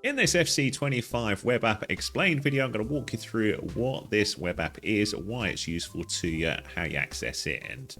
In this FC25 web app explained video, I'm going to walk you through what this web app is, why it's useful to you, how you access it, and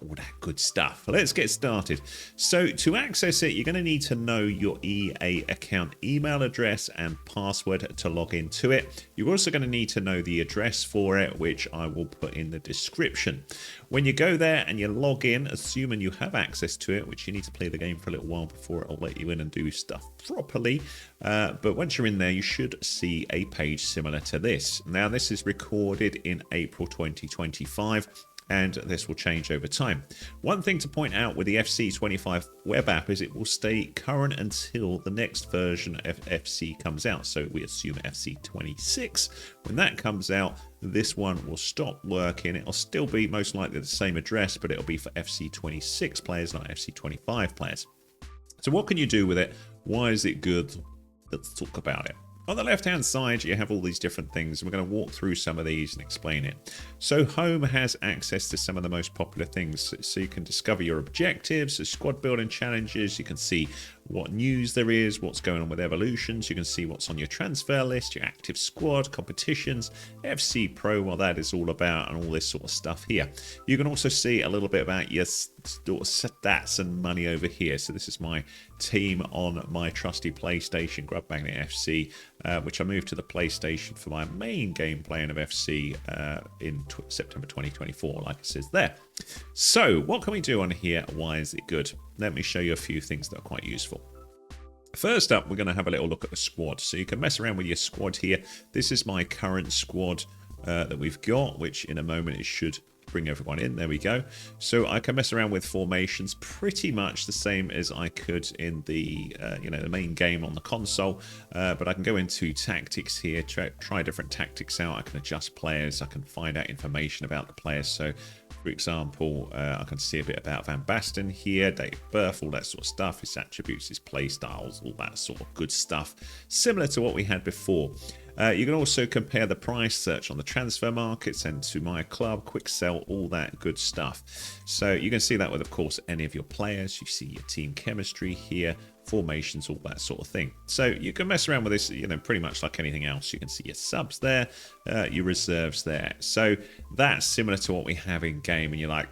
all that good stuff. Let's get started. So to access it, you're going to need to know your EA account email address and password to log into it. You're also going to need to know the address for it, which I will put in the description. When you go there and you log in, assuming you have access to it, which you need to play the game for a little while before it'll let you in and do stuff properly. But once you're in there, you should see a page similar to this. Now, this is recorded in April 2025. And this will change over time. One thing to point out with the FC25 web app is it will stay current until the next version of FC comes out. So we assume FC26. When that comes out, this one will stop working. It'll still be most likely the same address, but it'll be for FC26 players, not FC25 players. So what can you do with it? Why is it good? Let's talk about it. On the left-hand side, you have all these different things. We're going to walk through some of these and explain it. So Home has access to some of the most popular things. So you can discover your objectives, the squad building challenges. You can see what news there is, what's going on with evolutions. You can see what's on your transfer list, your active squad, competitions, FC Pro, what that is all about, and all this sort of stuff here. You can also see a little bit about your stats and money over here. So this is my team on my trusty PlayStation, Grub Magnet FC, which I moved to the PlayStation for my main game playing of FC in September 2024, like it says there. So what can we do on here? Why is it good? Let me show you a few things that are quite useful. First up, we're going to have a little look at the squad. So you can mess around with your squad here. This is my current squad that we've got, which in a moment it should bring everyone in. There we go. So I can mess around with formations pretty much the same as I could in the the main game on the console, but I can go into tactics here, try different tactics out. I can adjust players, I can find out information about the players. So for example, I can see a bit about Van Basten here, date of birth, all that sort of stuff, his attributes, his play styles, all that sort of good stuff, similar to what we had before. You can also compare the price, search on the transfer market, send to my club, quick sell, all that good stuff. So you can see that with, of course, any of your players. You see your team chemistry here, formations, all that sort of thing. So you can mess around with this, pretty much like anything else. You can see your subs there, your reserves there. So that's similar to what we have in game, and you're like,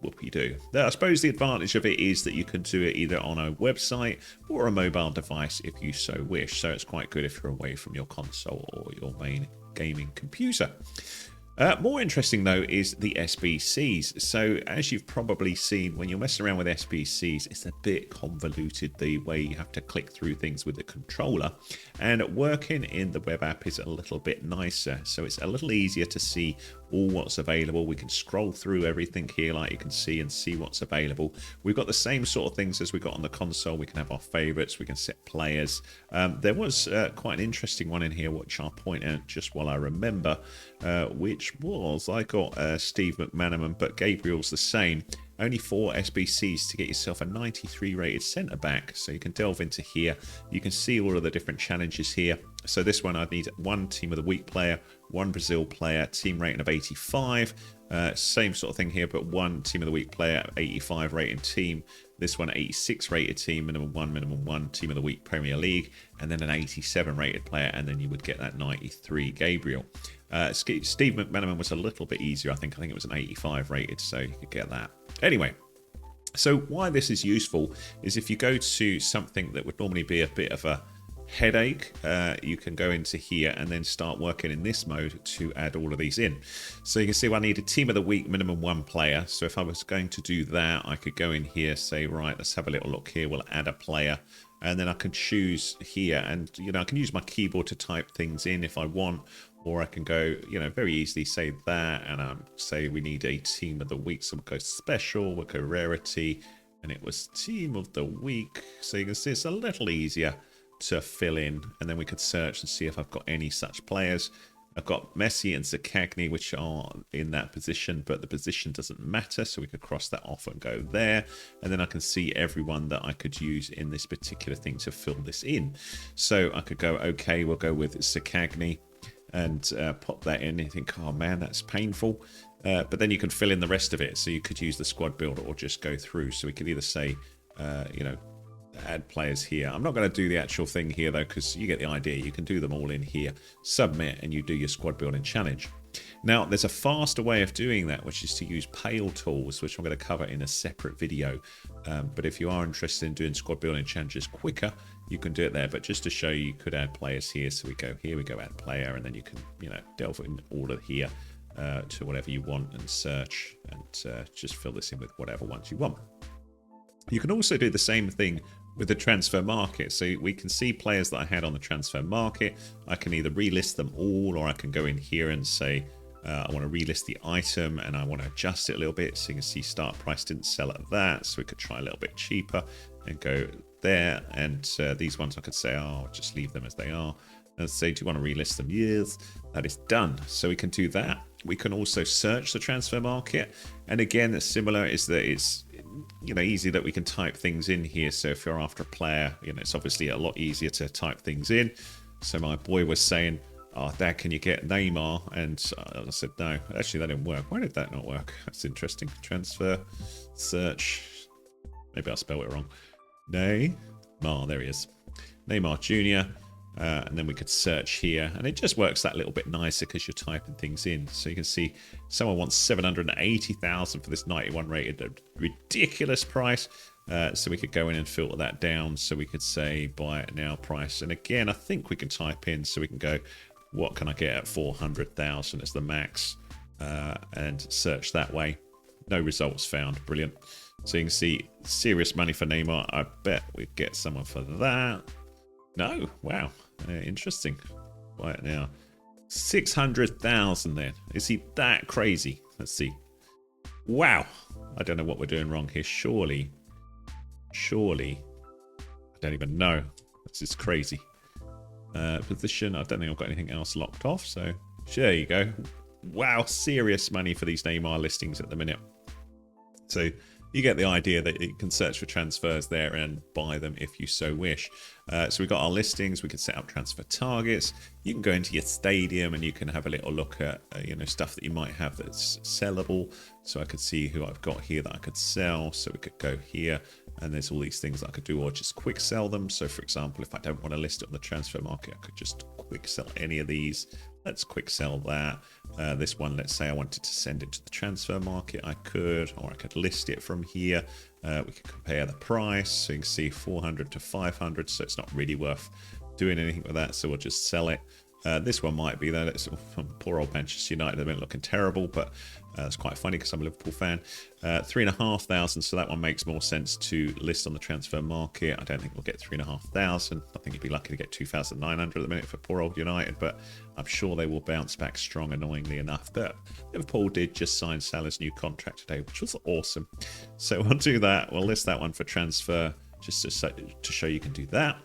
whoop-de-doo. I suppose the advantage of it is that you can do it either on a website or a mobile device if you so wish. So it's quite good if you're away from your console or your main gaming computer. More interesting, though, is the SBCs. So as you've probably seen, when you're messing around with SBCs, it's a bit convoluted the way you have to click through things with the controller. And working in the web app is a little bit nicer. So it's a little easier to see all what's available. We can scroll through everything here, like you can see, and see what's available. We've got the same sort of things as we got on the console. We can have our favorites. We can set players. There was quite an interesting one in here, which I'll point out just while I remember, which was I got Steve McManaman, but Gabriel's the same. Only 4 SBCs to get yourself a 93 rated centre back. So you can delve into here. You can see all of the different challenges here. So this one, I need 1 team of the week player, 1 Brazil player, team rating of 85. Same sort of thing here, but 1 team of the week player, 85 rated team. This one, 86 rated team, minimum 1, team of the week Premier League, and then an 87 rated player, and then you would get that 93 Gabriel. Steve McManaman was a little bit easier, I think it was an 85 rated, so you could get that. Anyway, so why this is useful is if you go to something that would normally be a bit of a headache, you can go into here and then start working in this mode to add all of these in. So you can see I need a team of the week, minimum 1 player. So if I was going to do that, I could go in here, say, right, let's have a little look here. We'll add a player, and then I can choose here, and I can use my keyboard to type things in if I want, or I can go, very easily say that, and say we need a team of the week. So we'll go special, we'll go rarity, and it was team of the week. So you can see it's a little easier to fill in, and then we could search and see if I've got any such players. I've got Messi and Zakagny, which are in that position, but the position doesn't matter, so we could cross that off and go there. And then I can see everyone that I could use in this particular thing to fill this in. So I could go, okay, we'll go with Zakagny, and pop that in. And you think, oh man, that's painful. But then you can fill in the rest of it. So you could use the squad builder or just go through. So we could either say, add players here. I'm not going to do the actual thing here though, because you get the idea. You can do them all in here, submit, and you do your squad building challenge. Now, there's a faster way of doing that, which is to use Pale tools, which I'm going to cover in a separate video. But if you are interested in doing squad building challenges quicker, you can do it there. But just to show you, you could add players here. So we go here, we go add player, and then you can, delve in order here to whatever you want and search, and just fill this in with whatever ones you want. You can also do the same thing with the transfer market. So we can see players that I had on the transfer market. I can either relist them all, or I can go in here and say, I want to relist the item and I want to adjust it a little bit. So you can see start price didn't sell at that. So we could try a little bit cheaper and go there. And these ones I could say, oh, just leave them as they are. And say, do you want to relist them? Yes, that is done. So we can do that. We can also search the transfer market. And again, similar is that it's easy that we can type things in here. So if you're after a player, it's obviously a lot easier to type things in. So my boy was saying, oh, Dad, can you get Neymar? And I said, no, actually that didn't work. Why did that not work? That's interesting. Transfer, search. Maybe I spelled it wrong. Neymar, there he is. Neymar Jr. And then we could search here, and it just works that little bit nicer because you're typing things in. So you can see someone wants 780,000 for this 91 rated, a ridiculous price. So we could go in and filter that down. So we could say buy it now price. And again, I think we can type in, so we can go, what can I get at 400,000 as the max, and search that way. No results found. Brilliant. So you can see serious money for Neymar. I bet we'd get someone for that. No, wow, interesting. Right now, 600,000 then. Is he that crazy? Let's see. Wow, I don't know what we're doing wrong here. Surely, I don't even know. This is crazy. Position, I don't think I've got anything else locked off. So there you go. Wow, serious money for these Neymar listings at the minute. So you get the idea that you can search for transfers there and buy them if you so wish. So we've got our listings. We can set up transfer targets. You can go into your stadium and you can have a little look at stuff that you might have that's sellable. So I could see who I've got here that I could sell. So we could go here, and there's all these things that I could do, or just quick sell them. So for example, if I don't want to list it on the transfer market, I could just quick sell any of these. Let's quick sell that. This one, let's say I wanted to send it to the transfer market, I could, or I could list it from here. We could compare the price. So you can see 400 to 500. So it's not really worth doing anything with that. So we'll just sell it. This one might be that it's from poor old Manchester United. They've been looking terrible, but it's quite funny because I'm a Liverpool fan. 3,500, so that one makes more sense to list on the transfer market. I don't think we'll get 3,500. I think you'd be lucky to get 2,900 at the minute for poor old United, but I'm sure they will bounce back strong, annoyingly enough. But Liverpool did just sign Salah's new contract today, which was awesome. So we'll do that. We'll list that one for transfer, just to show you can do that.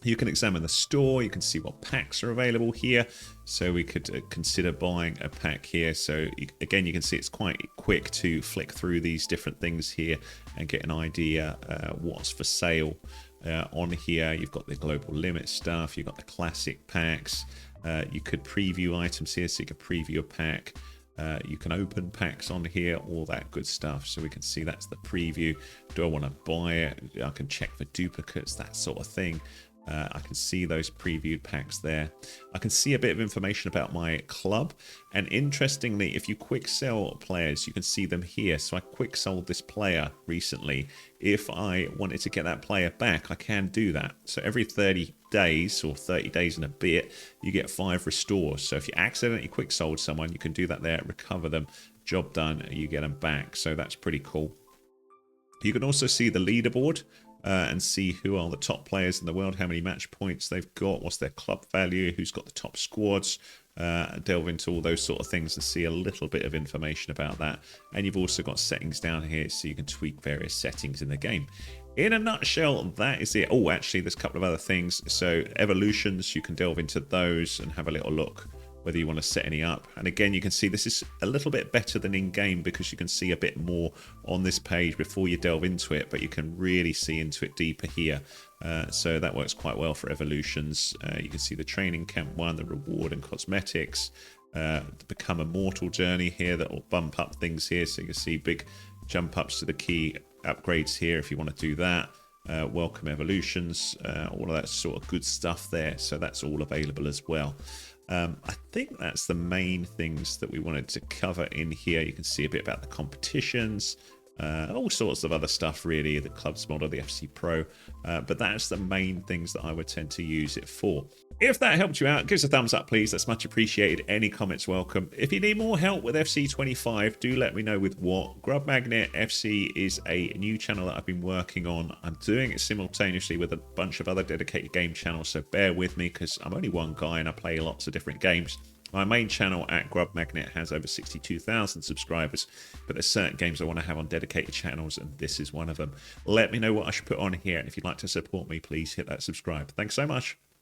You can examine the store. You can see what packs are available here. So we could consider buying a pack here. So again, you can see it's quite quick to flick through these different things here and get an idea what's for sale on here. You've got the global limit stuff. You've got the classic packs. You could preview items here. So you can preview a pack. You can open packs on here, all that good stuff. So we can see that's the preview. Do I want to buy it? I can check for duplicates, that sort of thing. I can see those previewed packs there. I can see a bit of information about my club. And interestingly, if you quick sell players, you can see them here. So I quick sold this player recently. If I wanted to get that player back, I can do that. So every 30 days or 30 days and a bit, you get 5 restores. So if you accidentally quick sold someone, you can do that there, recover them, job done, you get them back. So that's pretty cool. You can also see the leaderboard. And see who are the top players in the world, how many match points they've got, what's their club value, who's got the top squads, delve into all those sort of things and see a little bit of information about that. And you've also got settings down here so you can tweak various settings in the game. In a nutshell, that is it. Oh, actually, there's a couple of other things. So evolutions, you can delve into those and have a little look whether you want to set any up. And again, you can see this is a little bit better than in-game because you can see a bit more on this page before you delve into it, but you can really see into it deeper here. So that works quite well for evolutions. You can see the training camp one, the reward and cosmetics, the become immortal journey here that will bump up things here. So you can see big jump ups to the key upgrades here if you want to do that. welcome evolutions, all of that sort of good stuff there. So that's all available as well. I think that's the main things that we wanted to cover in here. You can see a bit about the competitions, all sorts of other stuff really, the clubs model, the FC Pro, but that's the main things that I would tend to use it for. If that helped you out, give us a thumbs up please, that's much appreciated. Any comments welcome. If you need more help with FC25, do let me know with what. Grub Magnet FC is a new channel that I've been working on. I'm doing it simultaneously with a bunch of other dedicated game channels, so bear with me because I'm only one guy and I play lots of different games. My main channel at Grub Magnet has over 62,000 subscribers, but there's certain games I want to have on dedicated channels, and this is one of them. Let me know what I should put on here, and if you'd like to support me, please hit that subscribe. Thanks so much.